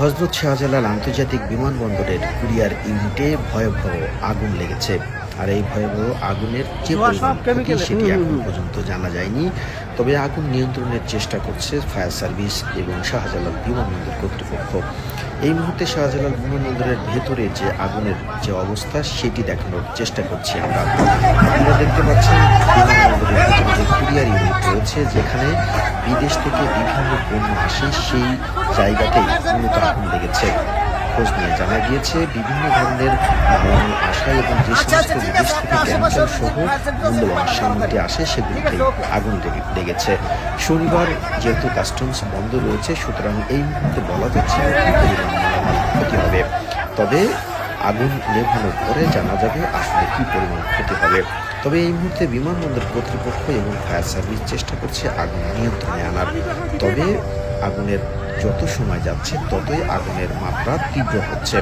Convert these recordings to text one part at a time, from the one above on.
হযরত শাহজালাল আন্তর্জাতিক বিমানবন্দরের কুরিয়ার ইউনিটে ভয়াবহ আগুন লেগেছে। আর এই ভয়াবহ আগুনের যে পরিমাণ ক্ষতি সেটি এখন পর্যন্ত জানা যায়নি। তবে আগুন নিয়ন্ত্রণের চেষ্টা করছে ফায়ার সার্ভিস এবং শাহজালাল বিমানবন্দর কর্তৃপক্ষ। এই মুহূর্তে শাহজালাল বিমানবন্দরের ভেতরে যে আগুনের যে অবস্থা সেটি দেখানোর চেষ্টা করছি আমরা। আপনারা দেখতে পাচ্ছেন বিমানবন্দরের ভেতরে যে কুরিয়ার ইউনিট রয়েছে, যেখানে বিদেশ থেকে বিভিন্ন পণ্য আসে, সেই জায়গাতেই মূলত আগুন লেগেছে। খোঁজ নিয়ে জানা গিয়েছে বিভিন্ন ধরনের মালামাল আসা এবং যে সমস্ত বিদেশ থেকে কেমিক্যাল সহ মূল্যবান সামগ্রী আসে সেগুলিতেই আগুন লেগেছে। শনিবার যেহেতু কাস্টমস বন্ধ রয়েছে, সুতরাং এই মুহূর্তে বলা যাচ্ছে না কি পরিমাণ মালামাল ক্ষতি হবে। তবে আগুন নেভানোর পরে জানা যাবে আসলে কি পরিমাণ ক্ষতি হবে। তবে এই মুহূর্তে বিমানবন্দর কর্তৃপক্ষ এবং ফায়ার সার্ভিস চেষ্টা করছে আগুন নিয়ন্ত্রণে আনার। তবে আগুনের যত সময় যাচ্ছে ততই আগুনের মাত্রা তীব্র হচ্ছে।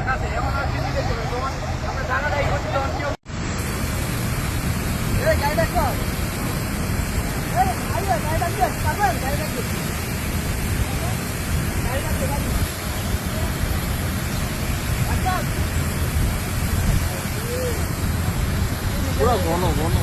পুরো ঘন ঘন